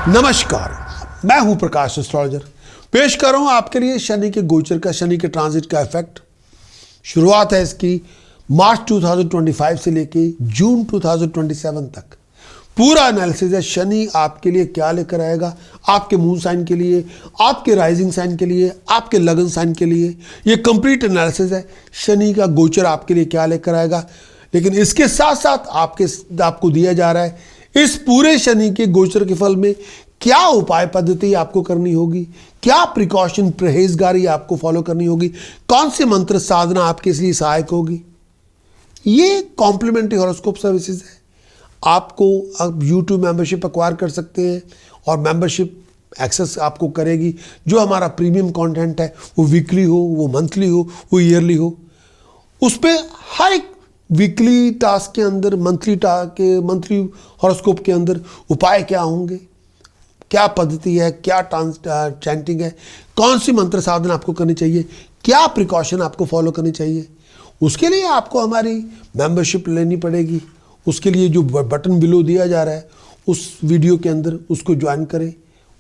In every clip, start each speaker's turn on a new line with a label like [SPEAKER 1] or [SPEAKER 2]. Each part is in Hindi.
[SPEAKER 1] नमस्कार, मैं हूं प्रकाश एस्ट्रोलॉजर। पेश कर रहा हूं आपके लिए शनि के गोचर का, शनि के ट्रांजिट का इफेक्ट। शुरुआत है इसकी मार्च 2025 से लेके जून 2027 तक। पूरा एनालिसिस है शनि आपके लिए क्या लेकर आएगा, आपके मून साइन के लिए, आपके राइजिंग साइन के लिए, आपके लगन साइन के लिए। ये कंप्लीट एनालिसिस है शनि का गोचर आपके लिए क्या लेकर आएगा। लेकिन इसके साथ साथ आपको दिया जा रहा है इस पूरे शनि के गोचर के फल में क्या उपाय पद्धति आपको करनी होगी, क्या प्रिकॉशन परहेजगारी आपको फॉलो करनी होगी, कौन सी मंत्र साधना आपके लिए सहायक होगी। ये कॉम्प्लीमेंट्री हॉरोस्कोप सर्विसेज है। आपको अब YouTube मेंबरशिप एक्वायर कर सकते हैं और मेंबरशिप एक्सेस आपको करेगी। जो हमारा प्रीमियम कंटेंट है वो वीकली हो, वो मंथली हो, वो ईयरली हो, उस पर हर एक वीकली टास्क के अंदर, मंथली हॉरोस्कोप के अंदर उपाय क्या होंगे, क्या पद्धति है, क्या चैंटिंग है, कौन सी मंत्र साधना आपको करनी चाहिए, क्या प्रिकॉशन आपको फॉलो करनी चाहिए। उसके लिए आपको हमारी मेंबरशिप लेनी पड़ेगी। उसके लिए जो बटन बिलो दिया जा रहा है उस वीडियो के अंदर उसको ज्वाइन करें,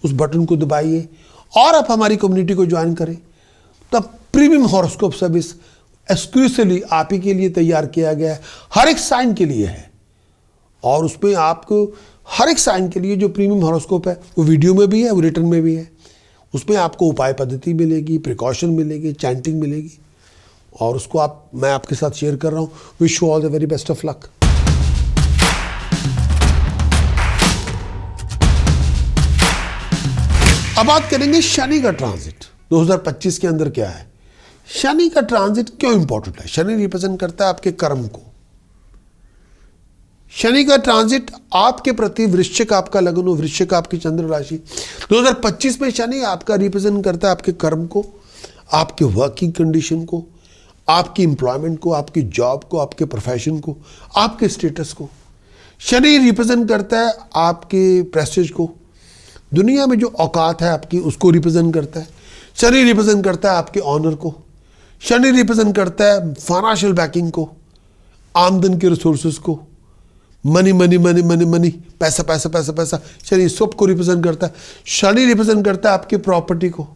[SPEAKER 1] उस बटन को दबाइए और आप हमारी कम्युनिटी को ज्वाइन करें। तब प्रीमियम हॉरोस्कोप सर्विस एक्सक्लूसिवली आप ही के लिए तैयार किया गया है, हर एक साइन के लिए है। और उसमें आपको हर एक साइन के लिए जो प्रीमियम हॉरोस्कोप है वो वीडियो में भी है, वो रिटर्न में भी है। उसमें आपको उपाय पद्धति मिलेगी, प्रिकॉशन मिलेगी, चैंटिंग मिलेगी और उसको मैं आपके साथ शेयर कर रहा हूँ। Wish you all the very best of luck. अब बात करेंगे शनि का ट्रांजिट 2025 के अंदर क्या है। शनि का ट्रांजिट क्यों इंपॉर्टेंट है? शनि रिप्रेजेंट करता है आपके कर्म को। शनि का ट्रांजिट आपके प्रति, वृश्चिक आपका लगन हो, वृश्चिक आपकी चंद्र राशि, 2025 में शनि आपका रिप्रेजेंट करता है आपके कर्म को, आपके वर्किंग कंडीशन को, आपकी एम्प्लॉयमेंट को, आपकी जॉब को, आपके प्रोफेशन को, आपके स्टेटस को। शनि रिप्रेजेंट करता है आपके प्रेस्टीज को, दुनिया में जो औकात है आपकी उसको रिप्रेजेंट करता है। शनि रिप्रेजेंट करता है आपके ऑनर को। शनि रिप्रेजेंट करता है फाइनेंशियल बैकिंग को, आमदन के रिसोर्सेज को, money money money money money, पैसा पैसा पैसा पैसा, शनि सबको रिप्रेजेंट करता है। शनि रिप्रेजेंट करता है आपकी प्रॉपर्टी को,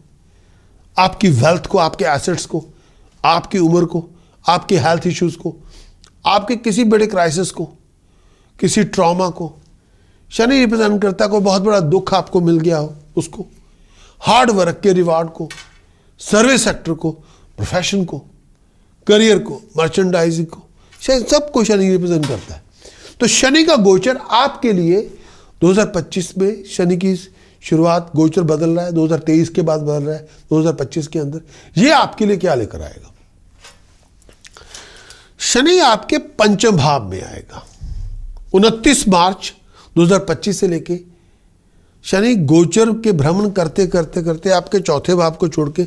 [SPEAKER 1] आपकी वेल्थ को, आपके एसेट्स को, आपकी उम्र को, आपके हेल्थ इश्यूज को, आपके किसी बड़े क्राइसिस को, किसी ट्रॉमा को। शनि रिप्रेजेंट करता है कोई बहुत बड़ा दुख आपको मिल गया हो उसको, हार्ड वर्क के रिवार्ड को, सर्विस सेक्टर को, प्रोफेशन को, करियर को, मर्चेंडाइजिंग को, सबको शनि रिप्रेजेंट करता है। तो शनि का गोचर आपके लिए 2025 में, शनि की शुरुआत, गोचर बदल रहा है, 2023 के बाद बदल रहा है, 2025 के अंदर ये आपके लिए क्या लेकर आएगा। शनि आपके पंचम भाव में आएगा 29 मार्च 2025 से लेके। शनि गोचर के भ्रमण करते करते करते आपके चौथे भाव को छोड़ के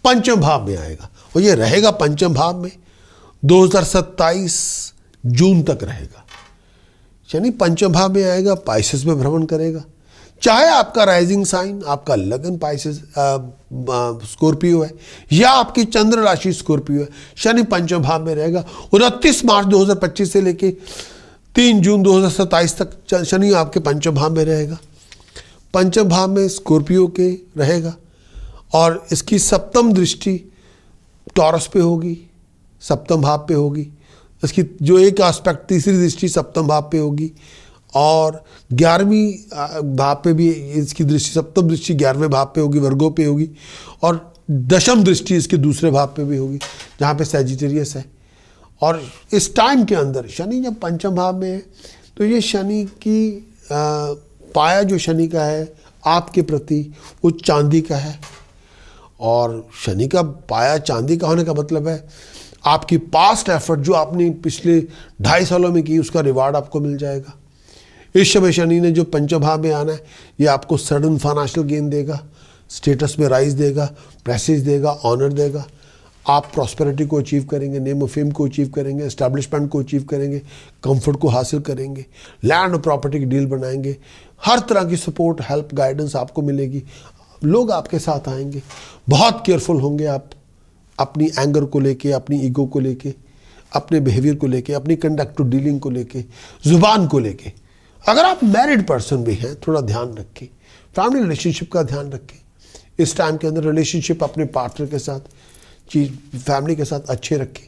[SPEAKER 1] पंचम भाव में आएगा और ये रहेगा पंचम भाव में 2027 जून तक रहेगा। शनि पंचम भाव में आएगा, पाइसेस में भ्रमण करेगा। चाहे आपका राइजिंग साइन, आपका लगन पाइसेस स्कॉर्पियो है या आपकी चंद्र राशि स्कॉर्पियो है, शनि पंचम भाव में रहेगा। 29 मार्च 2025 से लेके 3 जून 2027 तक शनि आपके पंचम भाव में रहेगा। पंचम भाव में स्कॉर्पियो के रहेगा और इसकी सप्तम दृष्टि टॉरस पे होगी, सप्तम भाव पे होगी। इसकी जो एक एस्पेक्ट, तीसरी दृष्टि सप्तम भाव पे होगी और 11वीं भाव पे भी इसकी दृष्टि, सप्तम दृष्टि 11वें भाव पे होगी, वर्गो पे होगी और दशम दृष्टि इसके दूसरे भाव पे भी होगी जहाँ पे सैजिटेरियस है। और इस टाइम के अंदर शनि जब पंचम भाव में है तो ये शनि की पाया जो शनि का है आपके प्रति वो चांदी का है। और शनि का पाया चांदी का होने का मतलब है आपकी पास्ट एफर्ट जो आपने पिछले 2.5 सालों में की उसका रिवार्ड आपको मिल जाएगा। इस समय शनि ने जो पंचम भाव में आना है ये आपको सडन फाइनेंशियल गेन देगा, स्टेटस में राइज देगा, प्रेस्टीज देगा, ऑनर देगा। आप प्रॉस्पेरिटी को अचीव करेंगे, नेम ऑफ फेम को अचीव करेंगे, एस्टैब्लिशमेंट को अचीव करेंगे, कंफर्ट को हासिल करेंगे, लैंड और प्रॉपर्टी की डील बनाएंगे। हर तरह की सपोर्ट, हेल्प, गाइडेंस आपको मिलेगी। लोग आपके साथ आएंगे। बहुत केयरफुल होंगे आप अपनी एंगर को लेके, अपनी ईगो को लेके, अपने बिहेवियर को लेके, अपनी कंडक्ट टू डीलिंग को लेके, जुबान को लेके। अगर आप मैरिड पर्सन भी हैं थोड़ा ध्यान रखें, फैमिली रिलेशनशिप का ध्यान रखें। इस टाइम के अंदर रिलेशनशिप अपने पार्टनर के साथ, फैमिली के साथ अच्छे रखें।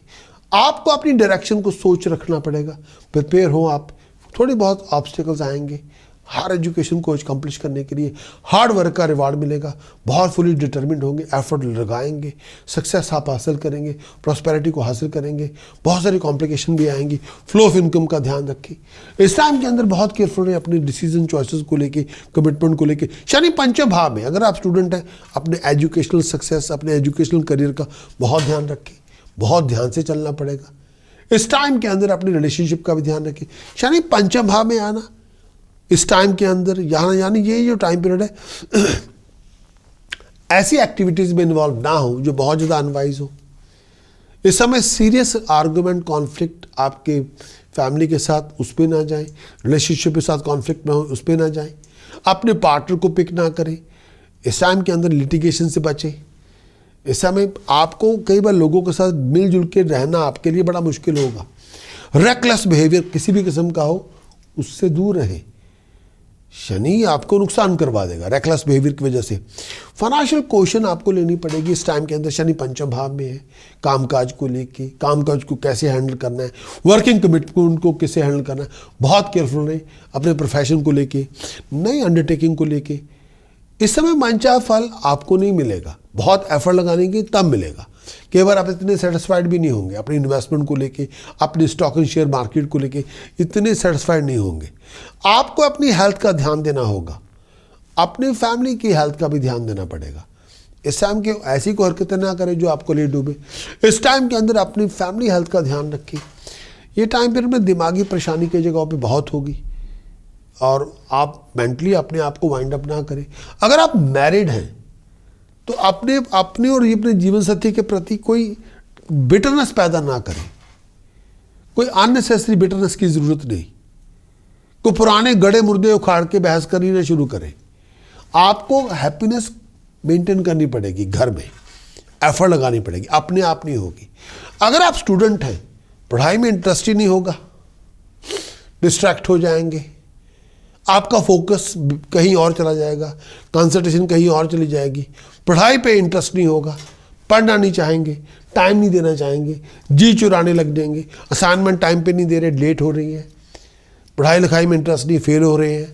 [SPEAKER 1] आपको अपनी डायरेक्शन को सोच रखना पड़ेगा, प्रिपेयर हो आप। थोड़ी बहुत ऑब्स्टिकल्स आएंगे, हायर एजुकेशन को अकम्प्लिश करने के लिए हार्ड वर्क का रिवार्ड मिलेगा। बहुत फुली डिटर्मिन्ड होंगे, एफर्ट लगाएंगे, सक्सेस आप हासिल करेंगे, प्रॉस्पेरिटी को हासिल करेंगे। बहुत सारी कॉम्प्लिकेशन भी आएंगी। फ्लो ऑफ इनकम का ध्यान रखें। इस टाइम के अंदर बहुत केयरफुल रहे अपने डिसीजन चॉइसेस को लेके, कमिटमेंट को लेके। शनि पंचम भाव में, अगर आप स्टूडेंट हैं, अपने एजुकेशनल सक्सेस, अपने एजुकेशनल करियर का बहुत ध्यान रखें। बहुत ध्यान से चलना पड़ेगा। इस टाइम के अंदर अपनी रिलेशनशिप का भी ध्यान रखें। शनि पंचम भाव में आना इस टाइम के अंदर, यहाँ यानी ये जो टाइम पीरियड है ऐसी एक्टिविटीज़ में इन्वॉल्व ना हो जो बहुत ज़्यादा अनवाइज हो। इस समय सीरियस आर्गुमेंट, कॉन्फ्लिक्ट आपके फैमिली के साथ उस पर ना जाए, रिलेशनशिप के साथ कॉन्फ्लिक्ट में हो उस पर ना जाए, अपने पार्टनर को पिक ना करें। इस टाइम के अंदर लिटिगेशन से बचें। इस समय आपको कई बार लोगों के साथ मिलजुल के रहना आपके लिए बड़ा मुश्किल होगा। रेकलेस बिहेवियर किसी भी किस्म का हो उससे दूर रहें। शनि आपको नुकसान करवा देगा रेकलेस बिहेवियर की वजह से। फाइनेंशियल क्वेश्चन आपको लेनी पड़ेगी इस टाइम के अंदर। शनि पंचम भाव में है। कामकाज को लेके, कामकाज को कैसे हैंडल करना है, वर्किंग कमिटमेंट को कैसे हैंडल करना है, बहुत केयरफुल रहें। अपने प्रोफेशन को लेके, नई अंडरटेकिंग को लेके। इस समय मनचाहा फल आपको नहीं मिलेगा, बहुत एफर्ट लगाने तब मिलेगा। कई बार आप इतने सेटिस्फाइड भी नहीं होंगे अपनी इन्वेस्टमेंट को लेके, अपने स्टॉक एंड शेयर मार्केट को लेके इतने सेटिस्फाइड नहीं होंगे। आपको अपनी हेल्थ का ध्यान देना होगा, अपने फैमिली की हेल्थ का भी ध्यान देना पड़ेगा। इस टाइम के ऐसी कोई हरकतें ना करें जो आपको ले डूबे। इस टाइम के अंदर अपनी फैमिली हेल्थ का ध्यान रखें। ये टाइम पीरियड में दिमागी परेशानी की जगहों पर बहुत होगी और आप मेंटली अपने आप को वाइंड अप ना करें। अगर आप मैरिड हैं तो अपने और अपने जीवन साथी के प्रति कोई बिटरनेस पैदा ना करें। कोई अननेसेसरी बिटरनेस की ज़रूरत नहीं। कोई पुराने गड़े मुर्दे उखाड़ के बहस करनी ना शुरू करें। आपको हैप्पीनेस मेंटेन करनी पड़ेगी, घर में एफर्ट लगानी पड़ेगी, अपने आप नहीं होगी। अगर आप स्टूडेंट हैं, पढ़ाई में इंटरेस्ट ही नहीं होगा, डिस्ट्रैक्ट हो जाएंगे, आपका फोकस कहीं और चला जाएगा, कंसंट्रेशन कहीं और चली जाएगी, पढ़ाई पे इंटरेस्ट नहीं होगा, पढ़ना नहीं चाहेंगे, टाइम नहीं देना चाहेंगे, जी चुराने लग जाएंगे, असाइनमेंट टाइम पे नहीं दे रहे, लेट हो रही है, पढ़ाई लिखाई में इंटरेस्ट नहीं, फेल हो रहे हैं,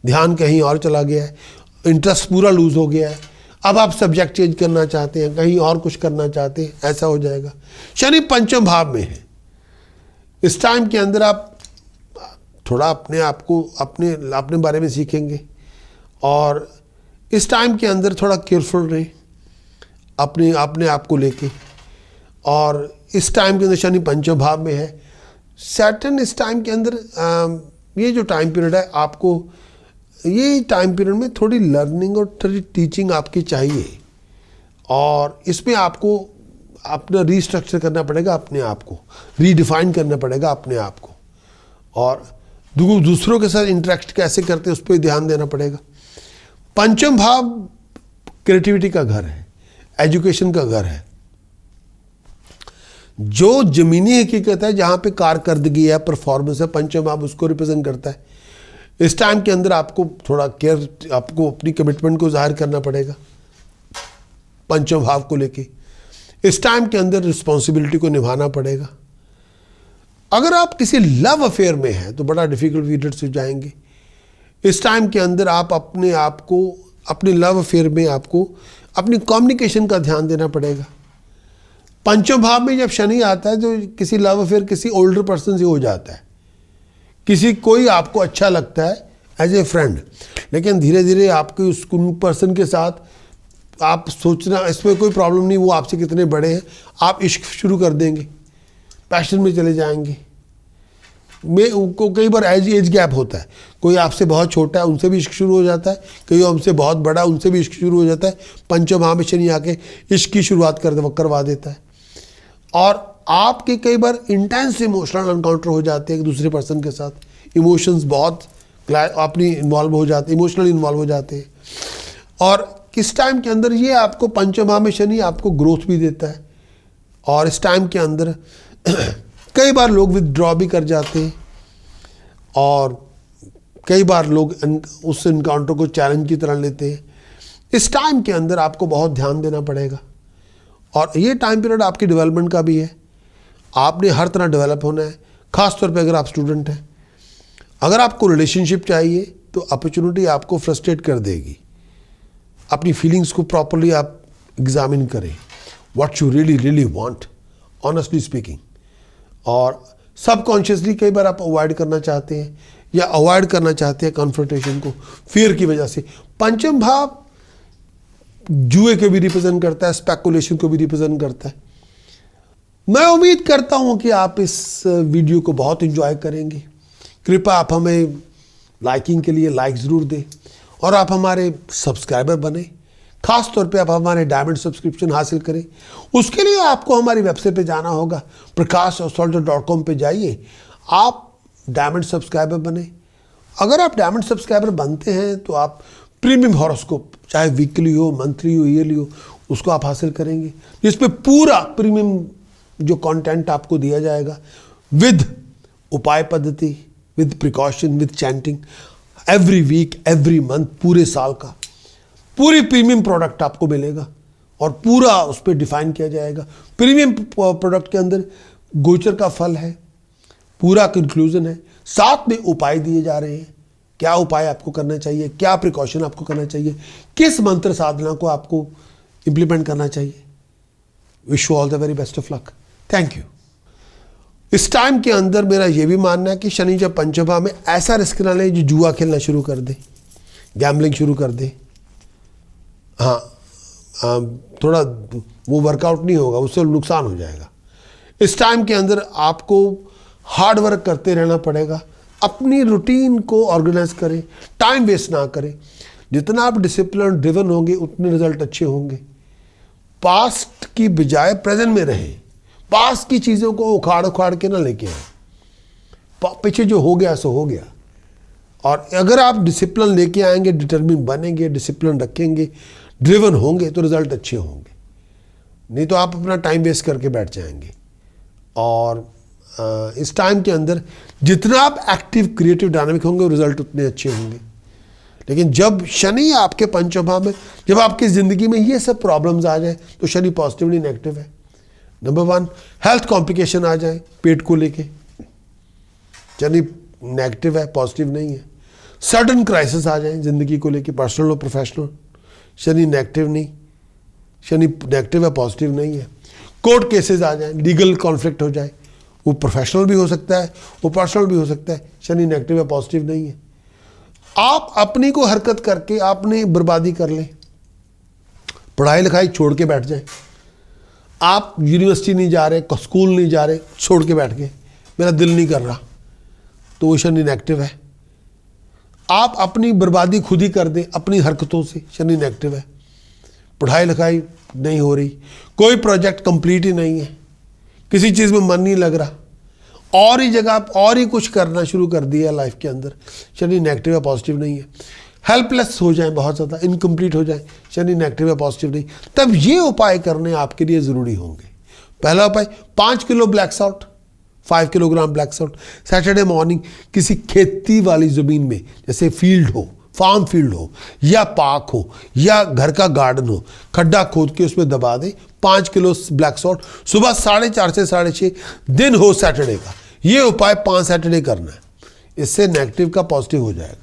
[SPEAKER 1] ध्यान कहीं और चला गया है, इंटरेस्ट पूरा लूज हो गया है। अब आप सब्जेक्ट चेंज करना चाहते हैं, कहीं और कुछ करना चाहते हैं, ऐसा हो जाएगा। शनि पंचम भाव में है। इस टाइम के अंदर आप थोड़ा अपने आप को अपने बारे में सीखेंगे और इस टाइम के अंदर थोड़ा केयरफुल रहें अपने आप को लेके। और इस टाइम के अंदर शनि पंचम भाव में है। सैटर्न इस टाइम के अंदर ये जो टाइम पीरियड है, आपको ये टाइम पीरियड में थोड़ी लर्निंग और थोड़ी टीचिंग आपकी चाहिए और इसमें आपको अपना रीस्ट्रक्चर करना पड़ेगा, अपने आप को रीडिफाइन करना पड़ेगा अपने आप को, और दूसरों के साथ इंटरेक्ट कैसे करते हैं उस पर ध्यान देना पड़ेगा। पंचम भाव क्रिएटिविटी का घर है, एजुकेशन का घर है। जो जमीनी हकीकत है, जहाँ पे कारकर्दगी है, परफॉर्मेंस है, पंचम भाव उसको रिप्रेजेंट करता है। इस टाइम के अंदर आपको थोड़ा केयर, आपको अपनी कमिटमेंट को जाहिर करना पड़ेगा पंचम भाव को लेके। इस टाइम के अंदर रिस्पॉन्सिबिलिटी को निभाना पड़ेगा। अगर आप किसी लव अफेयर में हैं तो बड़ा डिफिकल्ट पीरियड से जाएंगे। इस टाइम के अंदर आप अपने आप को, अपने लव अफेयर में आपको अपनी कम्युनिकेशन का ध्यान देना पड़ेगा। पंचम भाव में जब शनि आता है तो किसी लव अफेयर किसी ओल्डर पर्सन से हो जाता है, कोई आपको अच्छा लगता है एज ए फ्रेंड, लेकिन धीरे धीरे आपके उस पर्सन के साथ आप सोचना इसमें कोई प्रॉब्लम नहीं, वो आपसे कितने बड़े हैं, आप इश्क शुरू कर देंगे, पैशन में चले जाएंगे। कई बार एज गैप होता है, कोई आपसे बहुत छोटा है उनसे भी इश्क शुरू हो जाता है, कोई हमसे बहुत बड़ा है उनसे भी इश्क शुरू हो जाता है। पंचम भाव में शनि आके इश्क की शुरुआत करवा देता है और आपके कई बार इंटेंस इमोशनल एनकाउंटर हो जाते हैं एक दूसरे पर्सन के साथ। इमोशंस बहुत अपनी इन्वॉल्व हो जाते, इमोशनली इन्वॉल्व हो जाते हैं। और इस टाइम के अंदर ये आपको पंचम भाव में शनि आपको ग्रोथ भी देता है और इस टाइम के अंदर कई बार लोग विथड्रॉ भी कर जाते हैं और कई बार लोग उस इनकाउंटर को चैलेंज की तरह लेते हैं। इस टाइम के अंदर आपको बहुत ध्यान देना पड़ेगा, और ये टाइम पीरियड आपकी डेवलपमेंट का भी है। आपने हर तरह डेवलप होना है, खास तौर पे अगर आप स्टूडेंट हैं। अगर आपको रिलेशनशिप चाहिए तो अपॉर्चुनिटी आपको फ्रस्ट्रेट कर देगी। अपनी फीलिंग्स को प्रॉपरली आप एग्जामिन करें, what you really really want, honestly speaking. और सबकॉन्शियसली कई बार आप अवॉइड करना चाहते हैं या अवॉइड करना चाहते हैं कॉन्फ्रंटेशन को, फियर की वजह से। पंचम भाव जुए को भी रिप्रेजेंट करता है, स्पेकुलेशन को भी रिप्रेजेंट करता है। मैं उम्मीद करता हूं कि आप इस वीडियो को बहुत एंजॉय करेंगे। कृपया आप हमें लाइकिंग के लिए लाइक ज़रूर दें, और आप हमारे सब्सक्राइबर बने। खास तौर पे आप हमारे डायमंड सब्सक्रिप्शन हासिल करें। उसके लिए आपको हमारी वेबसाइट पे जाना होगा, prakashassaulter.com पे जाइए, आप डायमंड सब्सक्राइबर बने। अगर आप डायमंड सब्सक्राइबर बनते हैं तो आप प्रीमियम हॉरोस्कोप, चाहे वीकली हो, मंथली हो, ईयरली हो, उसको आप हासिल करेंगे, जिसपे पूरा प्रीमियम जो कंटेंट आपको दिया जाएगा, विद उपाय पद्धति, with precaution, with chanting, every week, every month, पूरे साल का पूरी प्रीमियम प्रोडक्ट आपको मिलेगा, और पूरा उस पर डिफाइन किया जाएगा। प्रीमियम प्रोडक्ट के अंदर गोचर का फल है, पूरा कंक्लूजन है, साथ में उपाय दिए जा रहे हैं। क्या उपाय आपको करना चाहिए, क्या प्रिकॉशन आपको करना चाहिए, किस मंत्र साधना को आपको इंप्लीमेंट करना चाहिए। Wish you all the very best of luck. Thank you. इस टाइम के अंदर मेरा यह भी मानना है कि शनि जब पंचम भाव में, ऐसा रिस्क ना ले जो जुआ खेलना शुरू कर दे, गैम्बलिंग शुरू कर दे। हाँ, थोड़ा वो वर्कआउट नहीं होगा, उससे नुकसान हो जाएगा। इस टाइम के अंदर आपको हार्ड वर्क करते रहना पड़ेगा। अपनी रूटीन को ऑर्गेनाइज करें, टाइम वेस्ट ना करें। जितना आप डिसिप्लिन ड्रिवन होंगे उतने रिजल्ट अच्छे होंगे। पास्ट की बजाय प्रेजेंट में रहें। पास्ट की चीज़ों को उखाड़ उखाड़ के ना लेके आए। पीछे जो हो गया सो हो गया। और अगर आप डिसिप्लिन लेके आएंगे, डिटर्मिन बनेंगे, डिसिप्लिन रखेंगे, ड्रिवन होंगे, तो रिजल्ट अच्छे होंगे। नहीं तो आप अपना टाइम वेस्ट करके बैठ जाएंगे। और इस टाइम के अंदर जितना आप एक्टिव, क्रिएटिव, डायनामिक होंगे, रिजल्ट उतने अच्छे होंगे। लेकिन जब शनि आपके पंचम भाव में, जब आपकी ज़िंदगी में ये सब प्रॉब्लम्स आ जाए, तो शनि पॉजिटिव नहीं नेगेटिव है। नंबर 1, हेल्थ कॉम्प्लिकेशन आ जाए पेट को लेके, शनि नेगेटिव है, पॉजिटिव नहीं है। सडन क्राइसिस आ जाए ज़िंदगी को लेके, पर्सनल और प्रोफेशनल, शनि नेगेटिव नहीं, शनि नेगेटिव है, पॉजिटिव नहीं है। कोर्ट केसेस आ जाए, लीगल कॉन्फ्लिक्ट हो जाए, वो प्रोफेशनल भी हो सकता है, वो पर्सनल भी हो सकता है, शनि नेगेटिव है, पॉजिटिव नहीं है। आप अपनी को हरकत करके आपने बर्बादी कर ले, पढ़ाई लिखाई छोड़ के बैठ जाए। आप यूनिवर्सिटी नहीं जा रहे, स्कूल नहीं जा रहे, छोड़ के बैठ गए, मेरा दिल नहीं कर रहा, तो वो शनि नेगेटिव है। आप अपनी बर्बादी खुद ही कर दें अपनी हरकतों से, शनि नेगेटिव है। पढ़ाई लिखाई नहीं हो रही, कोई प्रोजेक्ट कंप्लीट ही नहीं है, किसी चीज़ में मन नहीं लग रहा, और ही जगह आप और ही कुछ करना शुरू कर दिया लाइफ के अंदर, शनि नेगेटिव है, पॉजिटिव नहीं है। हेल्पलेस हो जाए, बहुत ज़्यादा इनकम्प्लीट हो जाए, शनि नेगेटिव है, पॉजिटिव नहीं। तब ये उपाय करने आपके लिए ज़रूरी होंगे। पहला उपाय, 5 kilo black salt, 5 kilogram black salt Saturday morning किसी खेती वाली ज़मीन में, जैसे फील्ड हो, फार्म फील्ड हो, या पार्क हो, या घर का गार्डन हो, खड्डा खोद के उसमें दबा दें 5 किलो ब्लैक सॉल्ट। सुबह 4:30 से 6:30, दिन हो सैटरडे का, ये उपाय 5 सैटरडे करना है। इससे नेगेटिव का पॉजिटिव हो जाएगा।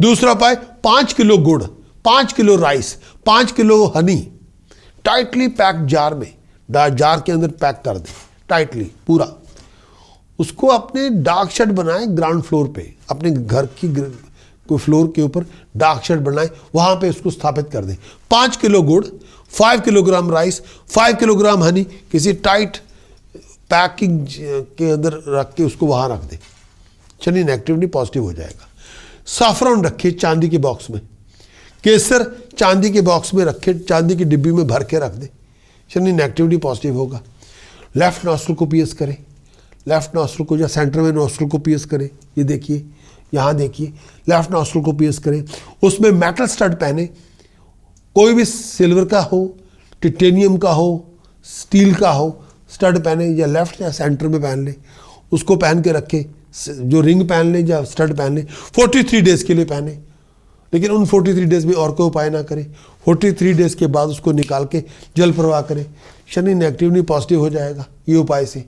[SPEAKER 1] दूसरा उपाय, 5 किलो गुड़, 5 kilo rice, 5 kilo Honey tightly pack jar में, जार के अंदर पैक कर दें टाइटली पूरा। उसको अपने डार्क शेड बनाएं ग्राउंड फ्लोर पे, अपने घर की कोई फ्लोर के ऊपर डार्क शेड बनाएं, वहाँ पे उसको स्थापित कर दें। 5 किलो गुड़, 5 किलोग्राम राइस, 5 किलोग्राम हनी किसी टाइट पैकिंग के अंदर रख के उसको वहाँ रख दें। शनि नेगेटिव नहीं, पॉजिटिव हो जाएगा। साफरन रखे चांदी के बॉक्स में, केसर चांदी के बॉक्स में रखे, चांदी की डिब्बी में भर के रख दे, शनि नेगेटिव नहीं, पॉजिटिव होगा। लेफ्ट नॉस्ट्रल को पीएस करें, लेफ्ट नॉस्ट्रल को, या सेंटर में नॉस्ट्रल को पीएस करें, ये देखिए, यहाँ देखिए, लेफ्ट नॉस्ट्रल को पीएस करें। उसमें मेटल स्टड पहने, कोई भी सिल्वर का हो, टिटेनियम का हो, स्टील का हो, स्टड पहने, या लेफ्ट या सेंटर में पहन ले। उसको पहन के रखे, जो रिंग पहन लें या स्टड पहन लें, 43 डेज के लिए पहने, लेकिन उन 43 डेज में और कोई उपाय ना करें। 43 डेज के बाद उसको निकाल के जल प्रवाह करें, शनि नेगेटिव नहीं पॉजिटिव हो जाएगा ये उपाय से।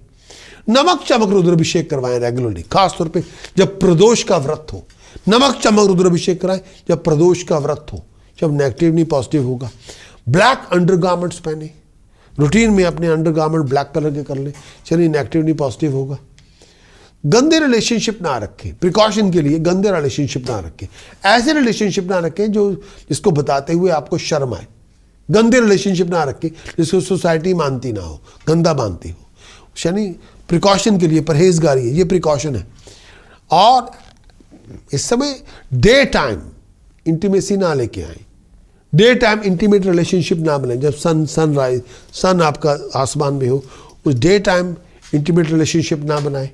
[SPEAKER 1] नमक चमक रुद्राभिषेक करवाएं रेगुलरली, खासतौर पे जब प्रदोष का व्रत हो। नमक चमक रुद्राभिषेक कराएं जब प्रदोष का व्रत हो, जब नेगेटिव नहीं पॉजिटिव होगा। ब्लैक अंडरगारमेंट्स पहने, रूटीन में अपने अंडरगारमेंट ब्लैक कलर के कर ले, शनि नेगेटिव नहीं पॉजिटिव होगा। गंदे रिलेशनशिप ना रखें, प्रिकॉशन के लिए गंदे रिलेशनशिप ना रखें। ऐसे रिलेशनशिप ना रखें जो जिसको बताते हुए आपको शर्म आए। गंदे रिलेशनशिप ना रखें जिसको सोसाइटी मानती ना हो, गंदा मानती हो। शनि प्रिकॉशन के लिए परहेजगारी है, ये प्रिकॉशन है। और इस समय डे टाइम इंटीमेसी ना लेके आए, डे टाइम इंटीमेट रिलेशनशिप ना बनाए। जब सनराइज सन आपका आसमान में हो, उस डे टाइम इंटीमेट रिलेशनशिप ना बनाए।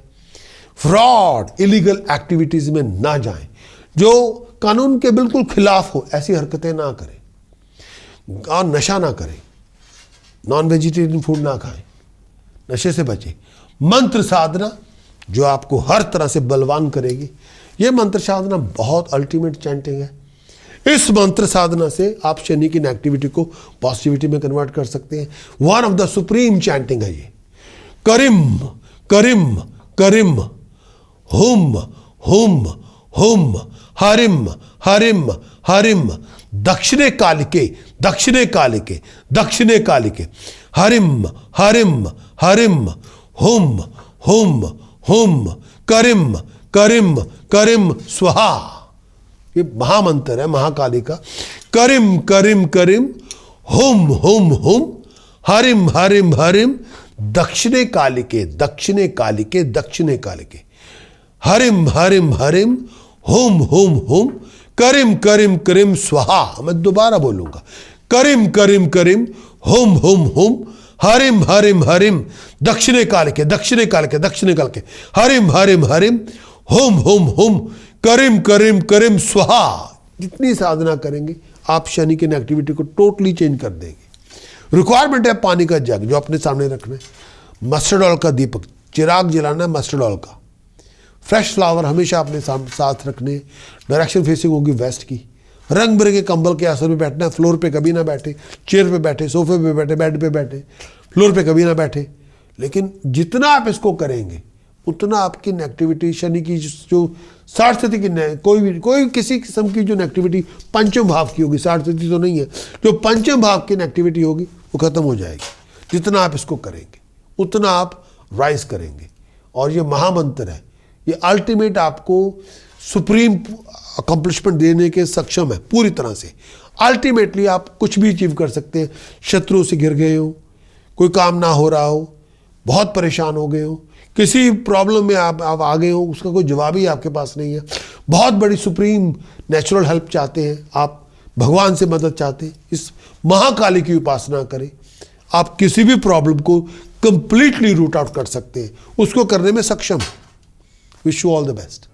[SPEAKER 1] फ्रॉड इलीगल एक्टिविटीज में ना जाएं, जो कानून के बिल्कुल खिलाफ हो, ऐसी हरकतें ना करें। और नशा ना करें, नॉन वेजिटेरियन फूड ना खाएं, नशे से बचें। मंत्र साधना जो आपको हर तरह से बलवान करेगी, ये मंत्र साधना बहुत अल्टीमेट चैंटिंग है। इस मंत्र साधना से आप शनि की नेगेटिविटी को पॉजिटिविटी में कन्वर्ट कर सकते हैं। One of the supreme chanting है ये। करिम करिम करिम हुम हुम हुम हरिम हरिम हरिम दक्षिणे कालिके दक्षिणे कालिके दक्षिणे कालिके हरिम हरिम हरिम हुम हुम हुम करिम करिम करिम स्वाहा। ये महामंत्र है महाकाली का। करिम करिम करिम हुम हुम हुम हरिम हरिम हरिम दक्षिणे कालिके दक्षिणे कालिके दक्षिणे कालिके हरिम हरिम हरिम हुम हुम हुम करिम करिम करिम स्वाहा। मैं दोबारा बोलूंगा, करिम करिम करिम हुम हुम हुम हरिम हरिम हरिम दक्षिणे कालिके दक्षिणे कालिके दक्षिणे कालिके हरिम हरिम हरिम हुम हुम हुम करिम करिम करिम स्वाहा। जितनी साधना करेंगे आप शनि की नेगेटिविटी को टोटली चेंज कर देंगे। रिक्वायरमेंट है पानी का जग जो अपने सामने रखना है, मस्टर्ड ऑयल का दीपक, चिराग जलाना है मस्टर्ड ऑयल का, फ्रेश फ्लावर हमेशा अपने साथ रखने। डायरेक्शन फेसिंग होगी वेस्ट की। रंग बिरंगे कंबल के आसन में बैठना है, फ्लोर पे कभी ना बैठे, चेयर पे बैठे, सोफे पे बैठे, बेड पे बैठे, फ्लोर पे कभी ना बैठे। लेकिन जितना आप इसको करेंगे उतना आपकी नेगेटिविटी, शनि की जो 60 स्थिति की कोई किसी किस्म की जो नेगेटिविटी पंचम भाव की होगी, 60 स्थिति तो नहीं है, जो पंचम भाव की नेगेटिविटी होगी वो खत्म हो जाएगी। जितना आप इसको करेंगे उतना आप राइज करेंगे। और ये महामंत्र है, ये अल्टीमेट आपको सुप्रीम अकम्पलिशमेंट देने के सक्षम है पूरी तरह से। अल्टीमेटली आप कुछ भी अचीव कर सकते हैं। शत्रु से घिर गए हो, कोई काम ना हो रहा हो, बहुत परेशान हो गए हो, किसी प्रॉब्लम में आप आ गए हो, उसका कोई जवाब ही आपके पास नहीं है, बहुत बड़ी सुप्रीम नेचुरल हेल्प चाहते हैं, आप भगवान से मदद चाहते हैं, इस महाकाली की उपासना करें। आप किसी भी प्रॉब्लम को कंप्लीटली रूट आउट कर सकते हैं, उसको करने में सक्षम। Wish you all the best.